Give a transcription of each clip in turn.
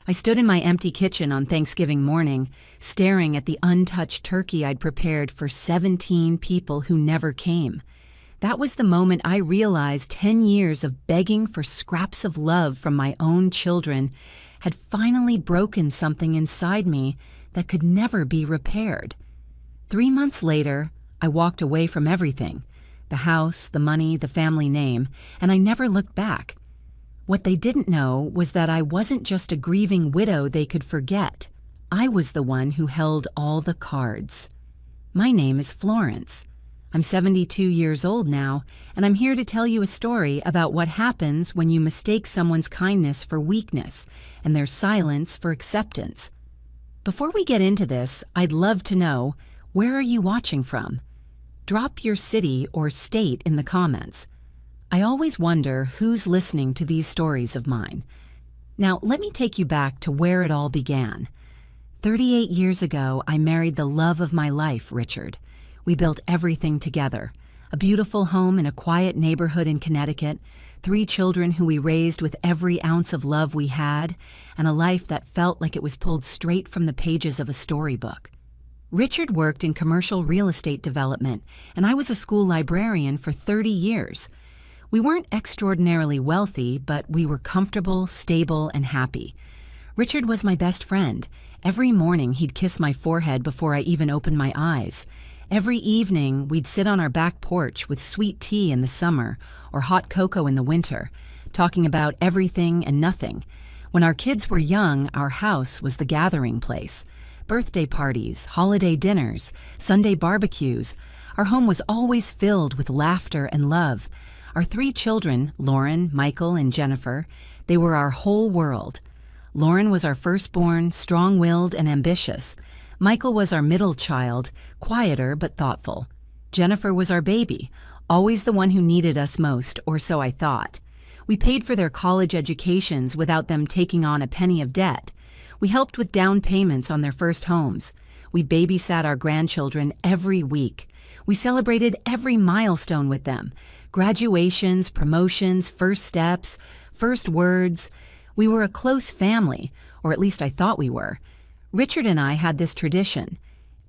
I stood in my empty kitchen on Thanksgiving morning, staring at the untouched turkey I'd prepared for 17 people who never came. That was the moment I realized 10 years of begging for scraps of love from my own children had finally broken something inside me that could never be repaired. 3 months later, I walked away from everything, the house, the money, the family name, and I never looked back. What they didn't know was that I wasn't just a grieving widow they could forget. I was the one who held all the cards. My name is Florence. I'm 72 years old now, and I'm here to tell you a story about what happens when you mistake someone's kindness for weakness and their silence for acceptance. Before we get into this, I'd love to know, where are you watching from? Drop your city or state in the comments. I always wonder who's listening to these stories of mine. Now, let me take you back to where it all began. 38 years ago, I married the love of my life, Richard. We built everything together. A beautiful home in a quiet neighborhood in Connecticut, 3 children who we raised with every ounce of love we had, and a life that felt like it was pulled straight from the pages of a storybook. Richard worked in commercial real estate development, and I was a school librarian for 30 years. We weren't extraordinarily wealthy, but we were comfortable, stable, and happy. Richard was my best friend. Every morning he'd kiss my forehead before I even opened my eyes. Every evening we'd sit on our back porch with sweet tea in the summer or hot cocoa in the winter, talking about everything and nothing. When our kids were young, our house was the gathering place. Birthday parties, holiday dinners, Sunday barbecues. Our home was always filled with laughter and love. Our 3 children, Lauren, Michael, and Jennifer, they were our whole world. Lauren was our firstborn, strong-willed and ambitious. Michael was our middle child, quieter but thoughtful. Jennifer was our baby, always the one who needed us most, or so I thought. We paid for their college educations without them taking on a penny of debt. We helped with down payments on their first homes. We babysat our grandchildren every week. We celebrated every milestone with them. Graduations, promotions, first steps, first words. We were a close family, or at least I thought we were. Richard and I had this tradition.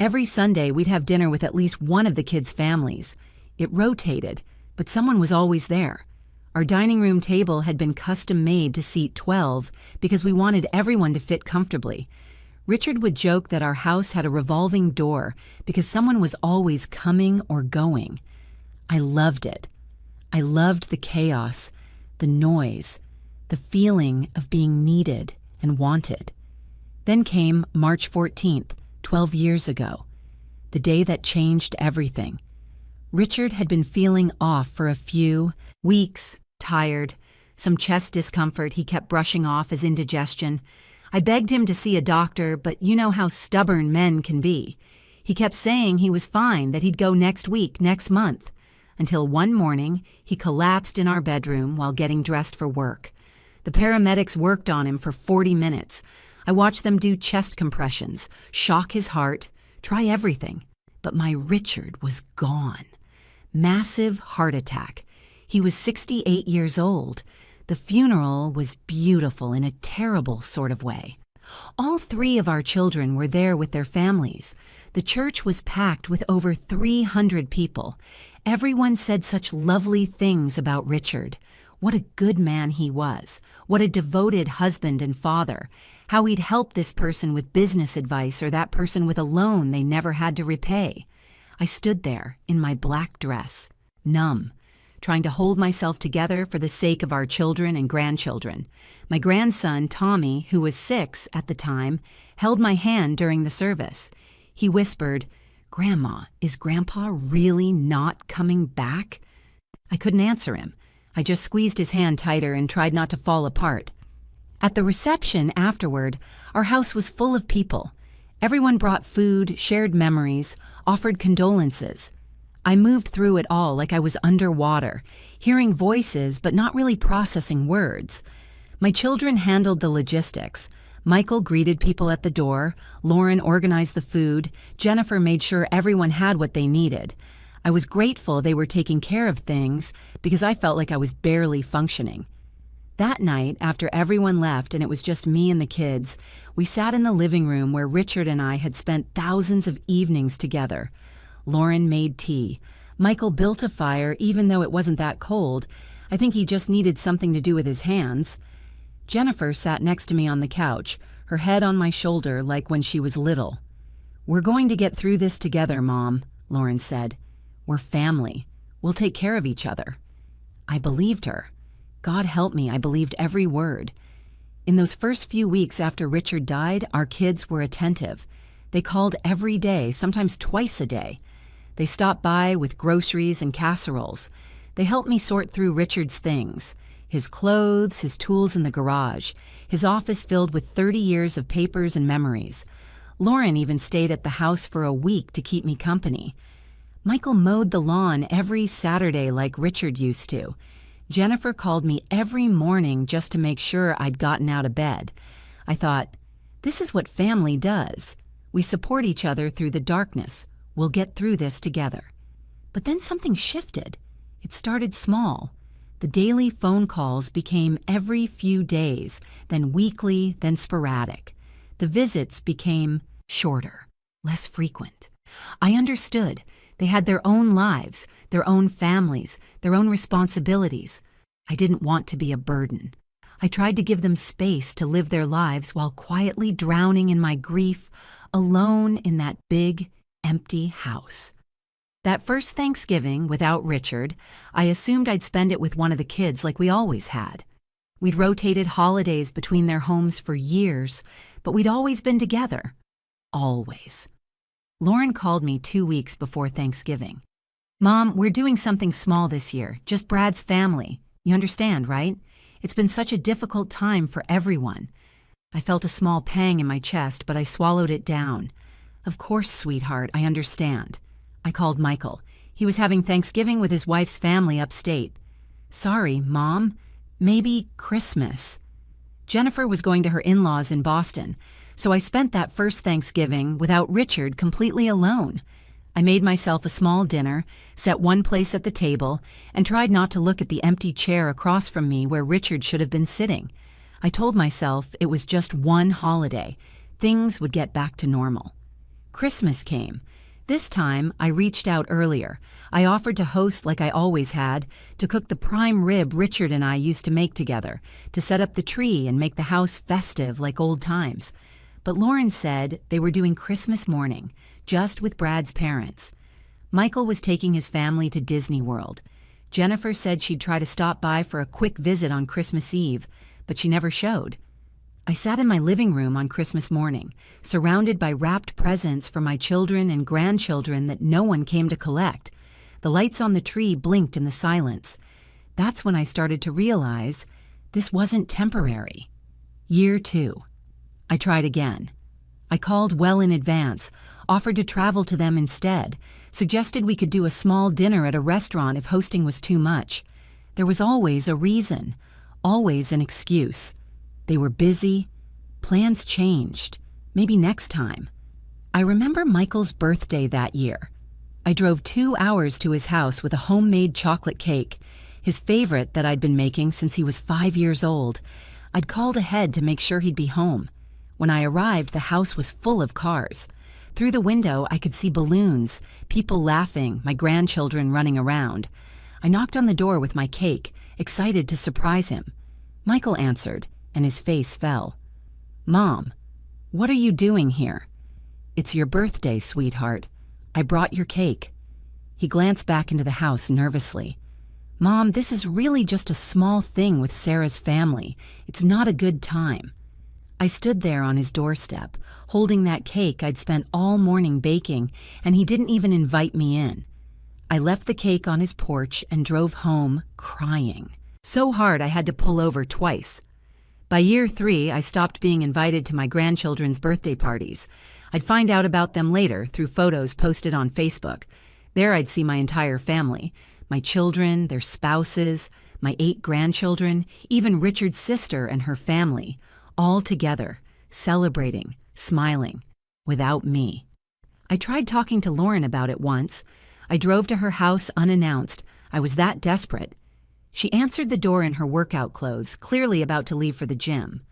Every Sunday we'd have dinner with at least one of the kids' families. It rotated, but someone was always there. Our dining room table had been custom made to seat 12 because we wanted everyone to fit comfortably. Richard would joke that our house had a revolving door because someone was always coming or going. I loved it. I loved the chaos, the noise, the feeling of being needed and wanted. Then came March 14th, 12 years ago, the day that changed everything. Richard had been feeling off for a few weeks, tired, some chest discomfort he kept brushing off as indigestion. I begged him to see a doctor, but you know how stubborn men can be. He kept saying he was fine, that he'd go next week, next month. Until one morning, he collapsed in our bedroom while getting dressed for work. The paramedics worked on him for 40 minutes. I watched them do chest compressions, shock his heart, try everything. But my Richard was gone. Massive heart attack. He was 68 years old. The funeral was beautiful in a terrible sort of way. All 3 of our children were there with their families. The church was packed with over 300 people. Everyone said such lovely things about Richard. What a good man he was. What a devoted husband and father. How he'd help this person with business advice or that person with a loan they never had to repay. I stood there in my black dress, numb, trying to hold myself together for the sake of our children and grandchildren. My grandson, Tommy, who was 6 at the time, held my hand during the service. He whispered, "Grandma, is Grandpa really not coming back?" I couldn't answer him. I just squeezed his hand tighter and tried not to fall apart. At the reception afterward, our house was full of people. Everyone brought food, shared memories, offered condolences. I moved through it all like I was underwater, hearing voices but not really processing words. My children handled the logistics. Michael greeted people at the door, Lauren organized the food, Jennifer made sure everyone had what they needed. I was grateful they were taking care of things because I felt like I was barely functioning. That night, after everyone left and it was just me and the kids, we sat in the living room where Richard and I had spent thousands of evenings together. Lauren made tea. Michael built a fire even though it wasn't that cold. I think he just needed something to do with his hands. Jennifer sat next to me on the couch, her head on my shoulder like when she was little. "We're going to get through this together, Mom," Lauren said. "We're family. We'll take care of each other." I believed her. God help me, I believed every word. In those first few weeks after Richard died, our kids were attentive. They called every day, sometimes twice a day. They stopped by with groceries and casseroles. They helped me sort through Richard's things, his clothes, his tools in the garage, his office filled with 30 years of papers and memories. Lauren even stayed at the house for a week to keep me company. Michael mowed the lawn every Saturday like Richard used to. Jennifer called me every morning just to make sure I'd gotten out of bed. I thought, this is what family does. We support each other through the darkness. We'll get through this together. But then something shifted. It started small. The daily phone calls became every few days, then weekly, then sporadic. The visits became shorter, less frequent. I understood. They had their own lives, their own families, their own responsibilities. I didn't want to be a burden. I tried to give them space to live their lives while quietly drowning in my grief, alone in that big, empty house. That first Thanksgiving, without Richard, I assumed I'd spend it with one of the kids like we always had. We'd rotated holidays between their homes for years, but we'd always been together. Always. Lauren called me 2 weeks before Thanksgiving. "Mom, we're doing something small this year, just Brad's family. You understand, right? It's been such a difficult time for everyone." I felt a small pang in my chest, but I swallowed it down. "Of course, sweetheart, I understand." I called Michael. He was having Thanksgiving with his wife's family upstate. "Sorry, Mom. Maybe Christmas." Jennifer was going to her in-laws in Boston, so I spent that first Thanksgiving without Richard completely alone. I made myself a small dinner, set one place at the table, and tried not to look at the empty chair across from me where Richard should have been sitting. I told myself it was just one holiday. Things would get back to normal. Christmas came. This time, I reached out earlier. I offered to host like I always had, to cook the prime rib Richard and I used to make together, to set up the tree and make the house festive like old times. But Lauren said they were doing Christmas morning, just with Brad's parents. Michael was taking his family to Disney World. Jennifer said she'd try to stop by for a quick visit on Christmas Eve, but she never showed. I sat in my living room on Christmas morning, surrounded by wrapped presents for my children and grandchildren that no one came to collect. The lights on the tree blinked in the silence. That's when I started to realize this wasn't temporary. Year 2. I tried again. I called well in advance, offered to travel to them instead, suggested we could do a small dinner at a restaurant if hosting was too much. There was always a reason, always an excuse. They were busy. Plans changed. Maybe next time. I remember Michael's birthday that year. I drove 2 hours to his house with a homemade chocolate cake, his favorite that I'd been making since he was 5 years old. I'd called ahead to make sure he'd be home. When I arrived, the house was full of cars. Through the window, I could see balloons, people laughing, my grandchildren running around. I knocked on the door with my cake, excited to surprise him. Michael answered, and his face fell. "Mom, what are you doing here?" "It's your birthday, sweetheart. I brought your cake." He glanced back into the house nervously. "Mom, this is really just a small thing with Sarah's family. It's not a good time." I stood there on his doorstep, holding that cake I'd spent all morning baking, and he didn't even invite me in. I left the cake on his porch and drove home crying. So hard I had to pull over twice. By year 3, I stopped being invited to my grandchildren's birthday parties. I'd find out about them later through photos posted on Facebook. There I'd see my entire family, my children, their spouses, my 8 grandchildren, even Richard's sister and her family, all together, celebrating, smiling, without me. I tried talking to Lauren about it once. I drove to her house unannounced. I was that desperate. She answered the door in her workout clothes, clearly about to leave for the gym.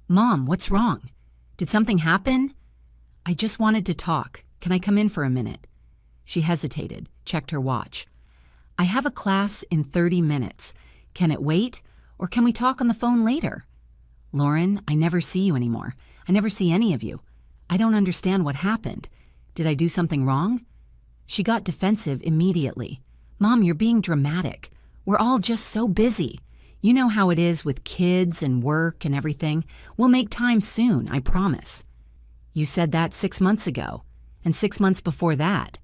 "Mom, what's wrong? Did something happen?" "I just wanted to talk. Can I come in for a minute?" She hesitated, checked her watch. "I have a class in 30 minutes. Can it wait, or can we talk on the phone later?" "Lauren, I never see you anymore. I never see any of you. I don't understand what happened. Did I do something wrong?" She got defensive immediately. "Mom, you're being dramatic. We're all just so busy. You know how it is with kids and work and everything. We'll make time soon, I promise." "You said that 6 months ago, and 6 months before that."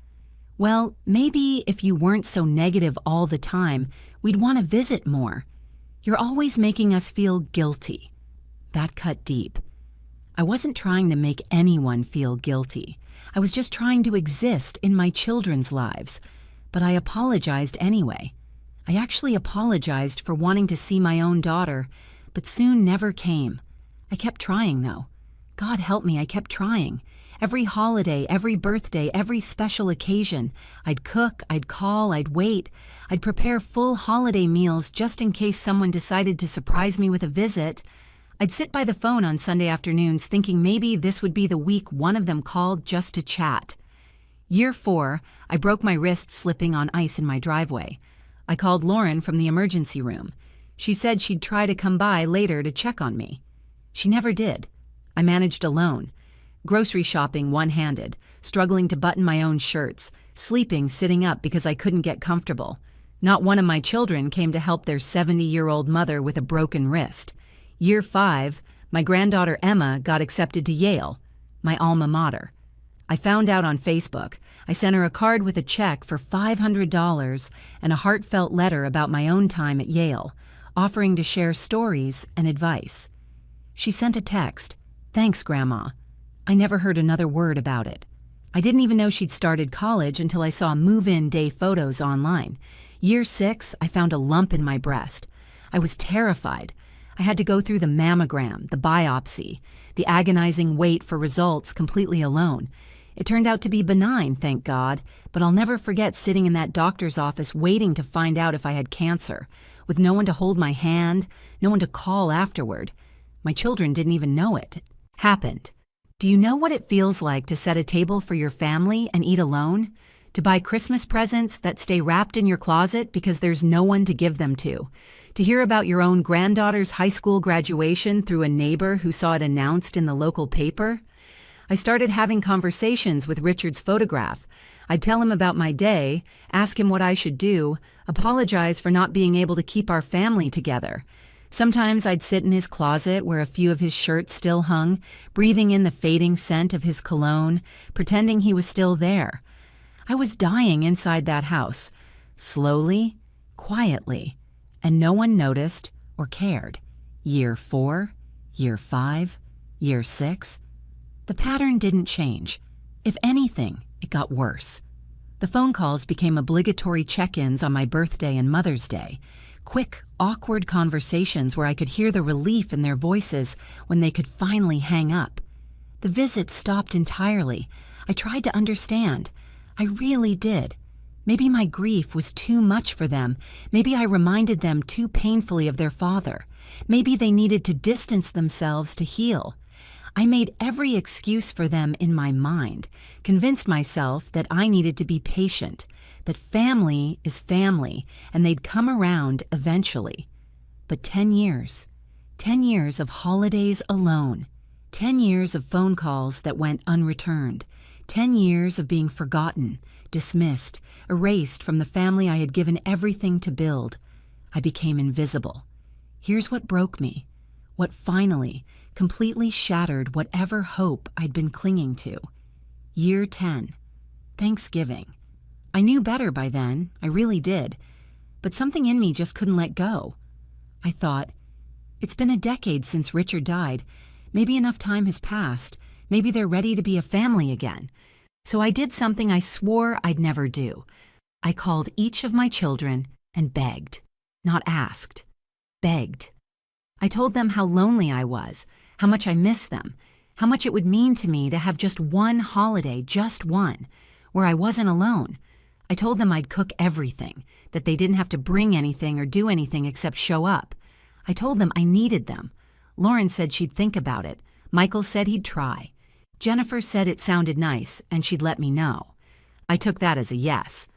"Well, maybe if you weren't so negative all the time, we'd want to visit more. You're always making us feel guilty." That cut deep. I wasn't trying to make anyone feel guilty. I was just trying to exist in my children's lives. But I apologized anyway. I actually apologized for wanting to see my own daughter, but soon never came. I kept trying, though. God help me, I kept trying. Every holiday, every birthday, every special occasion, I'd cook, I'd call, I'd wait. I'd prepare full holiday meals just in case someone decided to surprise me with a visit. I'd sit by the phone on Sunday afternoons thinking maybe this would be the week one of them called just to chat. Year 4, I broke my wrist slipping on ice in my driveway. I called Lauren from the emergency room. She said she'd try to come by later to check on me. She never did. I managed alone. Grocery shopping one-handed, struggling to button my own shirts, sleeping sitting up because I couldn't get comfortable. Not one of my children came to help their 70-year-old mother with a broken wrist. Year 5, my granddaughter Emma got accepted to Yale, my alma mater. I found out on Facebook. I sent her a card with a check for $500 and a heartfelt letter about my own time at Yale, offering to share stories and advice. She sent a text, "Thanks, Grandma." I never heard another word about it. I didn't even know she'd started college until I saw move-in day photos online. Year 6, I found a lump in my breast. I was terrified. I had to go through the mammogram, the biopsy, the agonizing wait for results completely alone. It turned out to be benign, thank God, but I'll never forget sitting in that doctor's office waiting to find out if I had cancer, with no one to hold my hand, no one to call afterward. My children didn't even know it. Happened. Do you know what it feels like to set a table for your family and eat alone? To buy Christmas presents that stay wrapped in your closet because there's no one to give them to? To hear about your own granddaughter's high school graduation through a neighbor who saw it announced in the local paper? I started having conversations with Richard's photograph. I'd tell him about my day, ask him what I should do, apologize for not being able to keep our family together. Sometimes I'd sit in his closet where a few of his shirts still hung, breathing in the fading scent of his cologne, pretending he was still there. I was dying inside that house, slowly, quietly, and no one noticed or cared. Year 4, year 5, year 6. The pattern didn't change. If anything, it got worse. The phone calls became obligatory check-ins on my birthday and Mother's Day. Quick, awkward conversations where I could hear the relief in their voices when they could finally hang up. The visits stopped entirely. I tried to understand. I really did. Maybe my grief was too much for them. Maybe I reminded them too painfully of their father. Maybe they needed to distance themselves to heal. I made every excuse for them in my mind, convinced myself that I needed to be patient, that family is family, and they'd come around eventually. But 10 years of holidays alone, 10 years of phone calls that went unreturned, 10 years of being forgotten, dismissed, erased from the family I had given everything to build. I became invisible. Here's what broke me, what finally, completely shattered whatever hope I'd been clinging to. Year 10, Thanksgiving. I knew better by then, I really did, but something in me just couldn't let go. I thought, it's been a decade since Richard died. Maybe enough time has passed. Maybe they're ready to be a family again. So I did something I swore I'd never do. I called each of my children and begged, not asked, begged. I told them how lonely I was, how much I missed them, how much it would mean to me to have just one holiday, just one, where I wasn't alone. I told them I'd cook everything, that they didn't have to bring anything or do anything except show up. I told them I needed them. Lauren said she'd think about it. Michael said he'd try. Jennifer said it sounded nice and she'd let me know. I took that as a yes.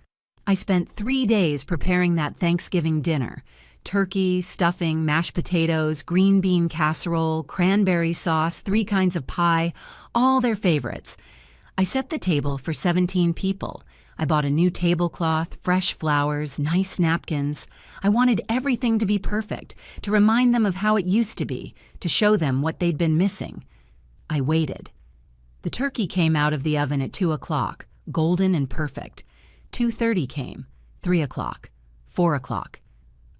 I spent 3 days preparing that Thanksgiving dinner. Turkey, stuffing, mashed potatoes, green bean casserole, cranberry sauce, 3 kinds of pie, all their favorites. I set the table for 17 people. I bought a new tablecloth, fresh flowers, nice napkins. I wanted everything to be perfect, to remind them of how it used to be, to show them what they'd been missing. I waited. The turkey came out of the oven at 2 o'clock, golden and perfect. 2:30 came, 3 o'clock, 4 o'clock.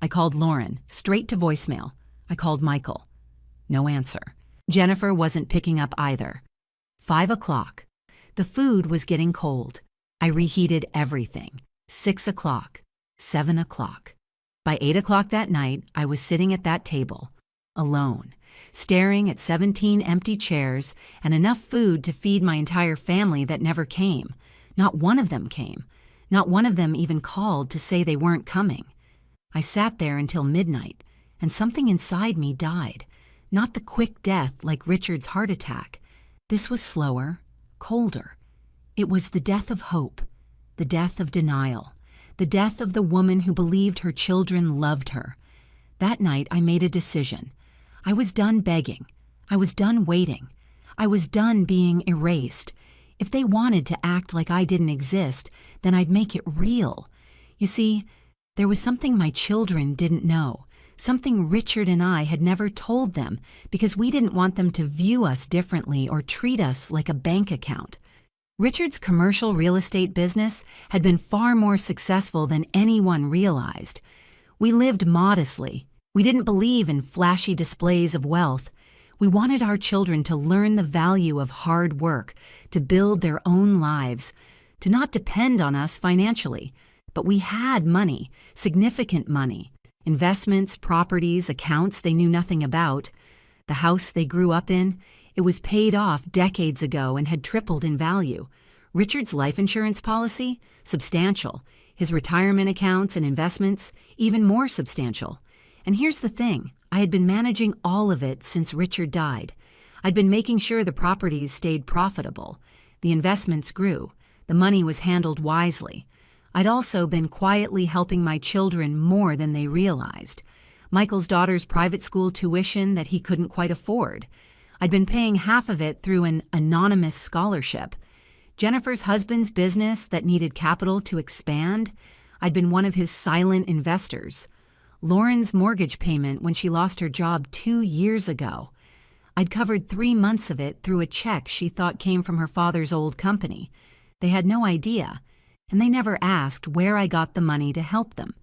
I called Lauren, straight to voicemail. I called Michael. No answer. Jennifer wasn't picking up either. 5 o'clock. The food was getting cold. I reheated everything. 6 o'clock, 7 o'clock. By 8 o'clock that night, I was sitting at that table, alone, staring at 17 empty chairs and enough food to feed my entire family that never came. Not one of them came. Not one of them even called to say they weren't coming. I sat there until midnight, and something inside me died. Not the quick death like Richard's heart attack. This was slower, colder. It was the death of hope, the death of denial, the death of the woman who believed her children loved her. That night I made a decision. I was done begging. I was done waiting. I was done being erased. If they wanted to act like I didn't exist, then I'd make it real. You see, there was something my children didn't know, something Richard and I had never told them because we didn't want them to view us differently or treat us like a bank account. Richard's commercial real estate business had been far more successful than anyone realized. We lived modestly. We didn't believe in flashy displays of wealth. We wanted our children to learn the value of hard work, to build their own lives, to not depend on us financially. But we had money, significant money, investments, properties, accounts they knew nothing about. The house they grew up in, it was paid off decades ago and had tripled in value. Richard's life insurance policy, substantial. His retirement accounts and investments, even more substantial. And here's the thing, I had been managing all of it since Richard died. I'd been making sure the properties stayed profitable. The investments grew. The money was handled wisely. I'd also been quietly helping my children more than they realized. Michael's daughter's private school tuition that he couldn't quite afford. I'd been paying half of it through an anonymous scholarship. Jennifer's husband's business that needed capital to expand. I'd been one of his silent investors. Lauren's mortgage payment when she lost her job 2 years ago. I'd covered 3 months of it through a check she thought came from her father's old company. They had no idea, and they never asked where I got the money to help them.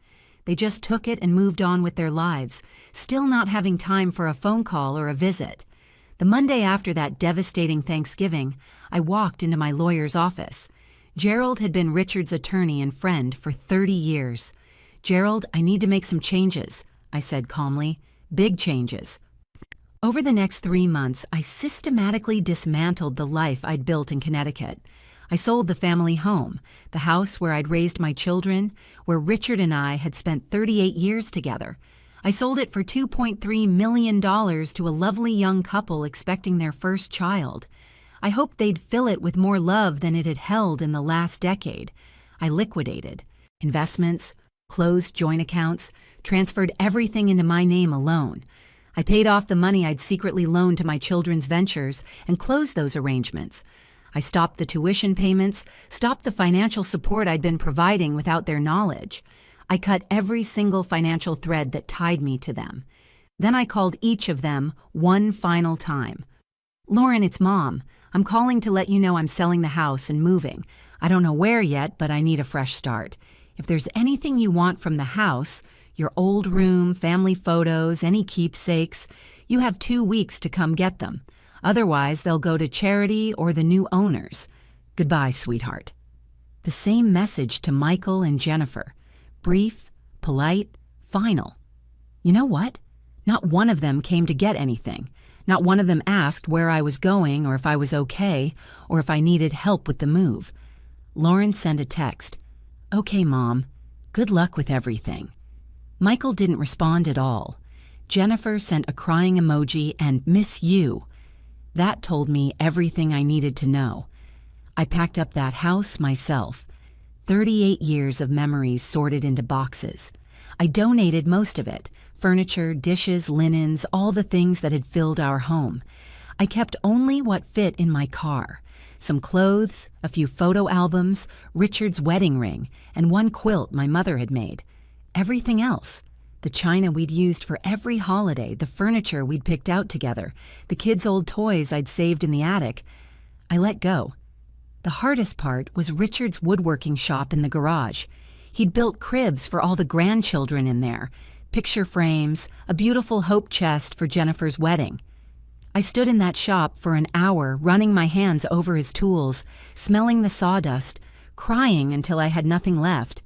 They just took it and moved on with their lives, still not having time for a phone call or a visit. The Monday after that devastating Thanksgiving, I walked into my lawyer's office. Gerald had been Richard's attorney and friend for 30 years. "Gerald, I need to make some changes," I said calmly. "Big changes." Over the next 3 months, I systematically dismantled the life I'd built in Connecticut. I sold the family home, the house where I'd raised my children, where Richard and I had spent 38 years together. I sold it for $2.3 million to a lovely young couple expecting their first child. I hoped they'd fill it with more love than it had held in the last decade. I liquidated investments, closed joint accounts, transferred everything into my name alone. I paid off the money I'd secretly loaned to my children's ventures and closed those arrangements. I stopped the tuition payments, stopped the financial support I'd been providing without their knowledge. I cut every single financial thread that tied me to them. Then I called each of them one final time. "Lauren, it's Mom. I'm calling to let you know I'm selling the house and moving. I don't know where yet, but I need a fresh start. If there's anything you want from the house, your old room, family photos, any keepsakes, you have 2 weeks to come get them. Otherwise, they'll go to charity or the new owners. Goodbye, sweetheart." The same message to Michael and Jennifer. Brief, polite, final. You know what? Not one of them came to get anything. Not one of them asked where I was going or if I was okay or if I needed help with the move. Lauren sent a text. "Okay, Mom. Good luck with everything." Michael didn't respond at all. Jennifer sent a crying emoji and "miss you." That told me everything I needed to know. I packed up that house myself. 38 years of memories sorted into boxes. I donated most of it: furniture, dishes, linens, all the things that had filled our home. I kept only what fit in my car: some clothes, a few photo albums, Richard's wedding ring, and one quilt my mother had made. Everything else, the china we'd used for every holiday, the furniture we'd picked out together, the kids' old toys I'd saved in the attic, I let go. The hardest part was Richard's woodworking shop in the garage. He'd built cribs for all the grandchildren in there, picture frames, a beautiful hope chest for Jennifer's wedding. I stood in that shop for an hour, running my hands over his tools, smelling the sawdust, crying until I had nothing left.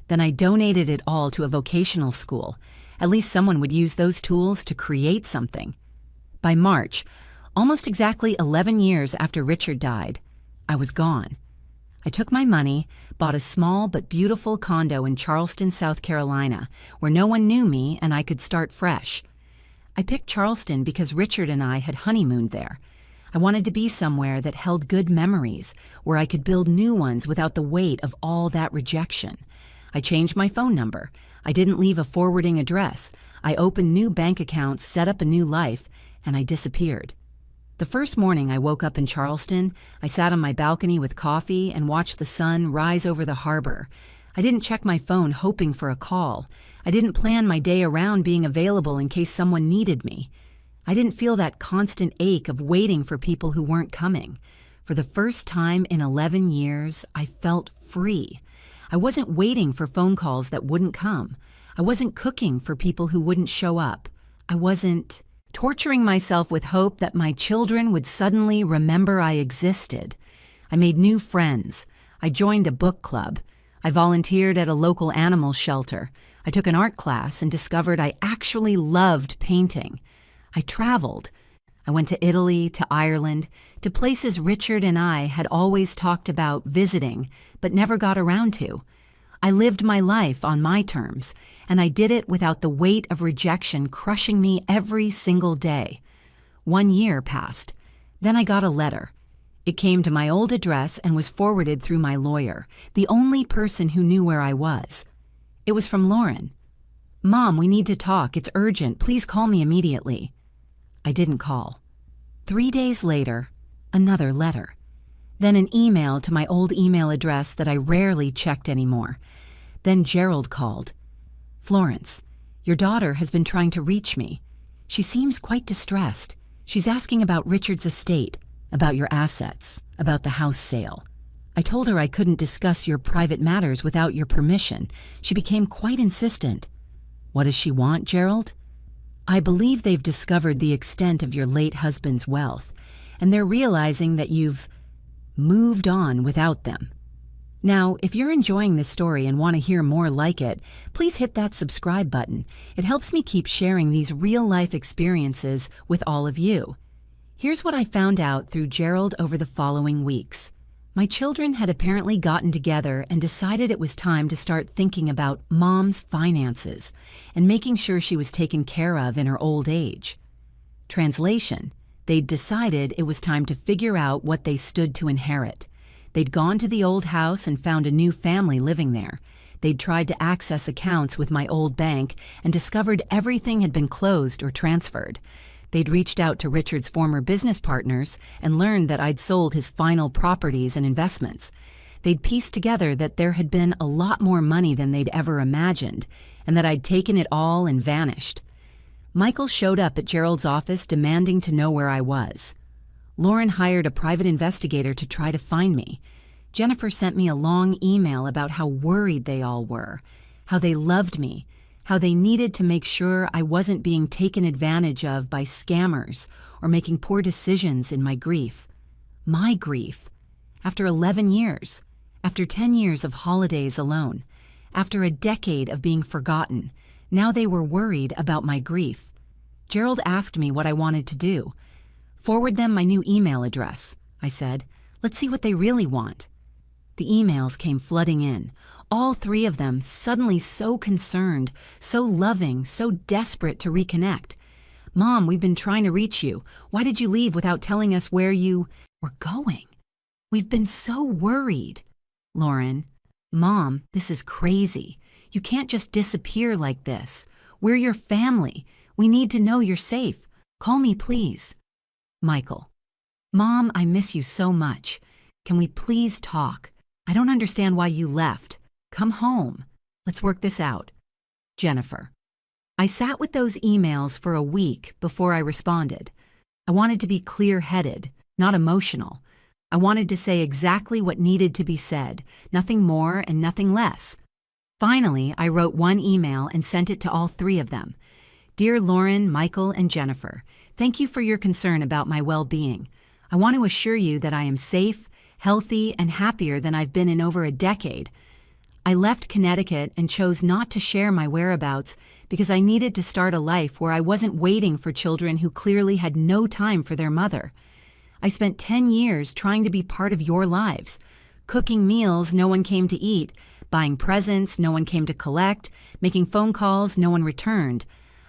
Then I donated it all to a vocational school. At least someone would use those tools to create something. By March, almost exactly 11 years after Richard died, I was gone. I took my money, bought a small but beautiful condo in Charleston, South Carolina, where no one knew me and I could start fresh. I picked Charleston because Richard and I had honeymooned there. I wanted to be somewhere that held good memories, where I could build new ones without the weight of all that rejection. I changed my phone number. I didn't leave a forwarding address. I opened new bank accounts, set up a new life, and I disappeared. The first morning I woke up in Charleston, I sat on my balcony with coffee and watched the sun rise over the harbor. I didn't check my phone hoping for a call. I didn't plan my day around being available in case someone needed me. I didn't feel that constant ache of waiting for people who weren't coming. For the first time in 11 years, I felt free. I wasn't waiting for phone calls that wouldn't come. I wasn't cooking for people who wouldn't show up. I wasn't torturing myself with hope that my children would suddenly remember I existed. I made new friends. I joined a book club. I volunteered at a local animal shelter. I took an art class and discovered I actually loved painting. I traveled. I went to Italy, to Ireland, to places Richard and I had always talked about visiting, but never got around to. I lived my life on my terms, and I did it without the weight of rejection crushing me every single day. 1 year passed. Then I got a letter. It came to my old address and was forwarded through my lawyer, the only person who knew where I was. It was from Lauren. "Mom, we need to talk. It's urgent. Please call me immediately." I didn't call. 3 days later, another letter. Then an email to my old email address that I rarely checked anymore. Then Gerald called. "Florence, your daughter has been trying to reach me. She seems quite distressed. She's asking about Richard's estate, about your assets, about the house sale. I told her I couldn't discuss your private matters without your permission. She became quite insistent." "What does she want, Gerald?" "I believe they've discovered the extent of your late husband's wealth, and they're realizing that you've moved on without them." Now, if you're enjoying this story and want to hear more like it, please hit that subscribe button. It helps me keep sharing these real-life experiences with all of you. Here's what I found out through Gerald over the following weeks. My children had apparently gotten together and decided it was time to start thinking about Mom's finances and making sure she was taken care of in her old age. Translation: they'd decided it was time to figure out what they stood to inherit. They'd gone to the old house and found a new family living there. They'd tried to access accounts with my old bank and discovered everything had been closed or transferred. They'd reached out to Richard's former business partners and learned that I'd sold his final properties and investments. They'd pieced together that there had been a lot more money than they'd ever imagined, and that I'd taken it all and vanished. Michael showed up at Gerald's office demanding to know where I was. Lauren hired a private investigator to try to find me. Jennifer sent me a long email about how worried they all were, how they loved me, how they needed to make sure I wasn't being taken advantage of by scammers or making poor decisions in my grief. My grief. After 11 years, after 10 years of holidays alone, after a decade of being forgotten, now they were worried about my grief. Gerald asked me what I wanted to do. "Forward them my new email address," I said. "Let's see what they really want." The emails came flooding in, all three of them suddenly so concerned, so loving, so desperate to reconnect. "Mom, we've been trying to reach you. Why did you leave without telling us where you were going? We've been so worried." Lauren, "Mom, this is crazy. You can't just disappear like this. We're your family. We need to know you're safe. Call me, please." Michael, "Mom, I miss you so much. Can we please talk? I don't understand why you left. Come home. Let's work this out." Jennifer, "I sat with those emails for a week before I responded. I wanted to be clear-headed, not emotional. I wanted to say exactly what needed to be said, nothing more and nothing less. Finally, I wrote one email and sent it to all three of them. Dear Lauren, Michael, and Jennifer, thank you for your concern about my well-being. I want to assure you that I am safe, healthy, and happier than I've been in over a decade. I left Connecticut and chose not to share my whereabouts because I needed to start a life where I wasn't waiting for children who clearly had no time for their mother. I spent 10 years trying to be part of your lives, cooking meals no one came to eat, buying presents no one came to collect, making phone calls no one returned.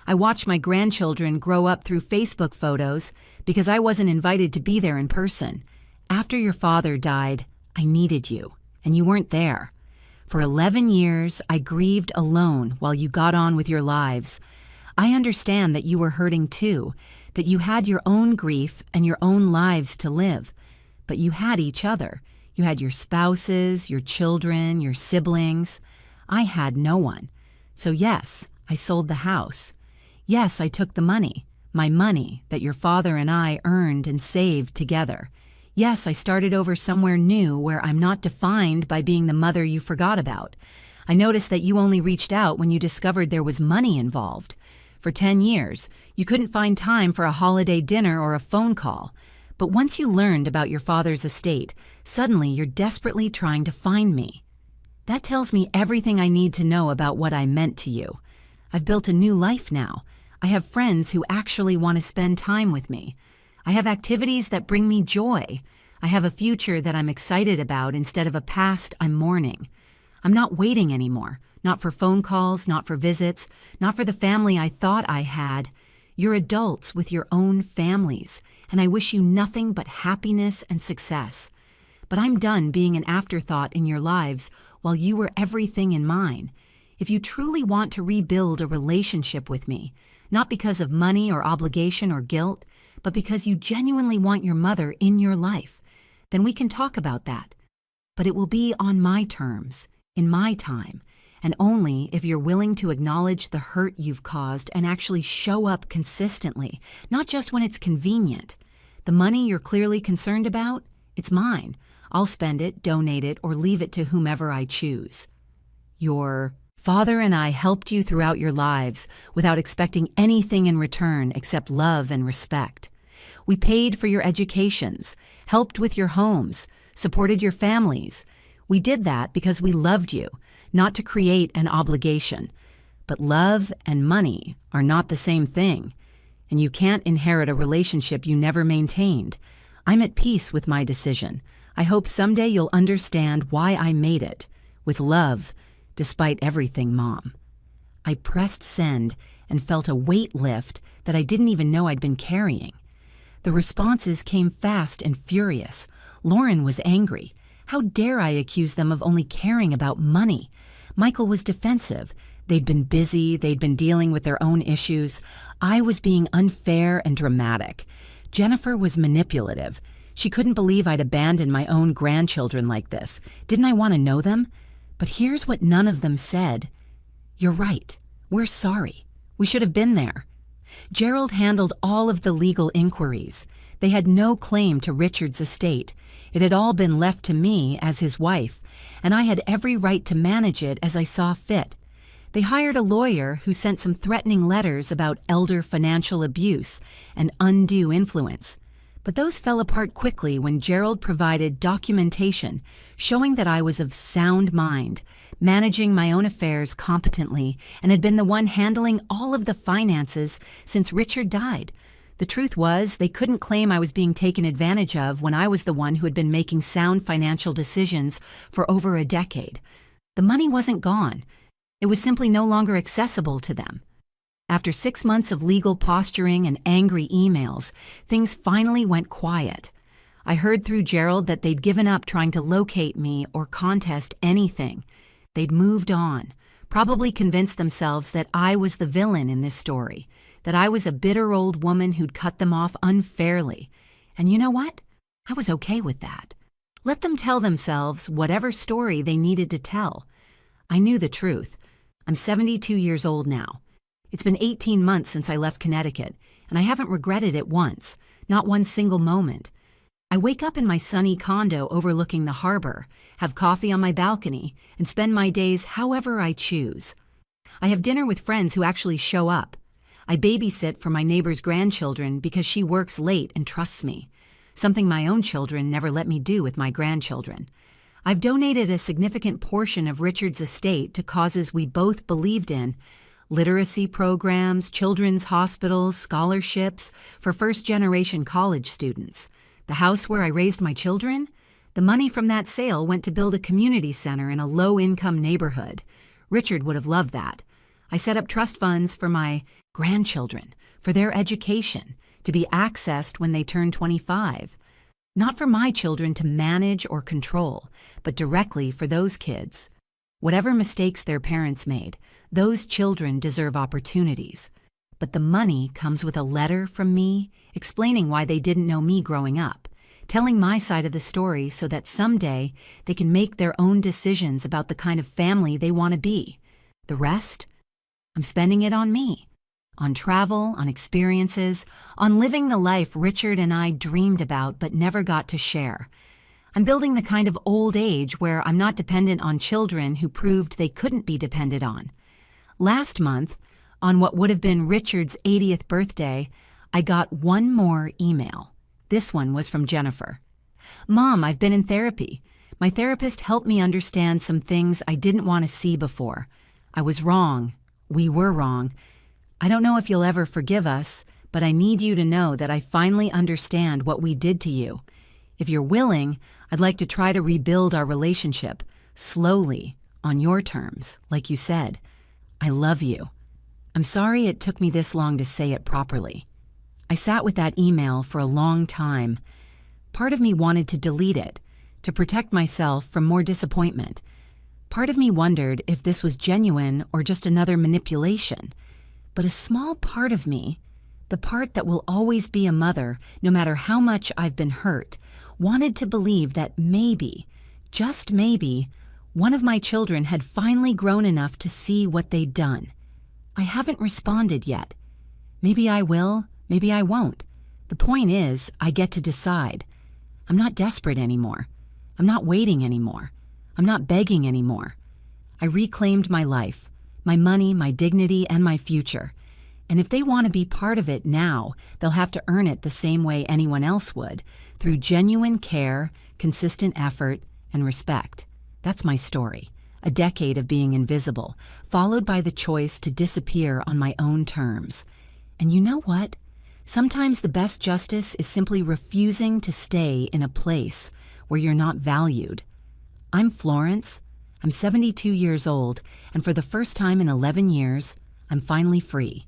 I watched my grandchildren grow up through Facebook photos because I wasn't invited to be there in person. After your father died, I needed you, and you weren't there. For 11 years, I grieved alone while you got on with your lives. I understand that you were hurting too, that you had your own grief and your own lives to live. But you had each other. You had your spouses, your children, your siblings. I had no one. So yes, I sold the house. Yes, I took the money, my money that your father and I earned and saved together. Yes, I started over somewhere new where I'm not defined by being the mother you forgot about. I noticed that you only reached out when you discovered there was money involved. For 10 years, you couldn't find time for a holiday dinner or a phone call. But once you learned about your father's estate, suddenly you're desperately trying to find me. That tells me everything I need to know about what I meant to you. I've built a new life now. I have friends who actually want to spend time with me. I have activities that bring me joy. I have a future that I'm excited about instead of a past I'm mourning. I'm not waiting anymore, not for phone calls, not for visits, not for the family I thought I had. You're adults with your own families, and I wish you nothing but happiness and success. But I'm done being an afterthought in your lives while you were everything in mine. If you truly want to rebuild a relationship with me, not because of money or obligation or guilt, but because you genuinely want your mother in your life, then we can talk about that. But it will be on my terms, in my time, and only if you're willing to acknowledge the hurt you've caused and actually show up consistently, not just when it's convenient. The money you're clearly concerned about, it's mine. I'll spend it, donate it, or leave it to whomever I choose. Your father and I helped you throughout your lives without expecting anything in return except love and respect. We paid for your educations, helped with your homes, supported your families. We did that because we loved you, not to create an obligation. But love and money are not the same thing, and you can't inherit a relationship you never maintained. I'm at peace with my decision. I hope someday you'll understand why I made it. With love, despite everything, Mom. I pressed send and felt a weight lift that I didn't even know I'd been carrying. The responses came fast and furious. Lauren was angry. How dare I accuse them of only caring about money? Michael was defensive. They'd been busy, they'd been dealing with their own issues. I was being unfair and dramatic. Jennifer was manipulative. She couldn't believe I'd abandoned my own grandchildren like this. Didn't I want to know them? But here's what none of them said. You're right. We're sorry. We should have been there. Gerald handled all of the legal inquiries. They had no claim to Richard's estate. It had all been left to me as his wife, and I had every right to manage it as I saw fit. They hired a lawyer who sent some threatening letters about elder financial abuse and undue influence. But those fell apart quickly when Gerald provided documentation showing that I was of sound mind, managing my own affairs competently, and had been the one handling all of the finances since Richard died. The truth was, they couldn't claim I was being taken advantage of when I was the one who had been making sound financial decisions for over a decade. The money wasn't gone. It was simply no longer accessible to them. After 6 months of legal posturing and angry emails, things finally went quiet. I heard through Gerald that they'd given up trying to locate me or contest anything. They'd moved on, probably convinced themselves that I was the villain in this story, that I was a bitter old woman who'd cut them off unfairly. And you know what? I was okay with that. Let them tell themselves whatever story they needed to tell. I knew the truth. I'm 72 years old now. It's been 18 months since I left Connecticut, and I haven't regretted it once, not one single moment. I wake up in my sunny condo overlooking the harbor, have coffee on my balcony, and spend my days however I choose. I have dinner with friends who actually show up. I babysit for my neighbor's grandchildren because she works late and trusts me, something my own children never let me do with my grandchildren. I've donated a significant portion of Richard's estate to causes we both believed in: literacy programs, children's hospitals, scholarships for first-generation college students. The house where I raised my children? The money from that sale went to build a community center in a low-income neighborhood. Richard would have loved that. I set up trust funds for my grandchildren, for their education, to be accessed when they turn 25. Not for my children to manage or control, but directly for those kids. Whatever mistakes their parents made, those children deserve opportunities. But the money comes with a letter from me explaining why they didn't know me growing up, telling my side of the story so that someday they can make their own decisions about the kind of family they want to be. The rest? I'm spending it on me. On travel, on experiences, on living the life Richard and I dreamed about but never got to share. I'm building the kind of old age where I'm not dependent on children who proved they couldn't be depended on. Last month, on what would have been Richard's 80th birthday, I got one more email. This one was from Jennifer. "Mom, I've been in therapy. My therapist helped me understand some things I didn't want to see before. I was wrong. We were wrong. I don't know if you'll ever forgive us, but I need you to know that I finally understand what we did to you. If you're willing, I'd like to try to rebuild our relationship, slowly, on your terms, like you said. I love you. I'm sorry it took me this long to say it properly." I sat with that email for a long time. Part of me wanted to delete it, to protect myself from more disappointment. Part of me wondered if this was genuine or just another manipulation. But a small part of me, the part that will always be a mother, no matter how much I've been hurt, wanted to believe that maybe, just maybe, one of my children had finally grown enough to see what they'd done. I haven't responded yet. Maybe I will, maybe I won't. The point is, I get to decide. I'm not desperate anymore. I'm not waiting anymore. I'm not begging anymore. I reclaimed my life, my money, my dignity, and my future. And if they want to be part of it now, they'll have to earn it the same way anyone else would, through genuine care, consistent effort, and respect. That's my story. A decade of being invisible, followed by the choice to disappear on my own terms. And you know what? Sometimes the best justice is simply refusing to stay in a place where you're not valued. I'm Florence. I'm 72 years old, and for the first time in 11 years, I'm finally free.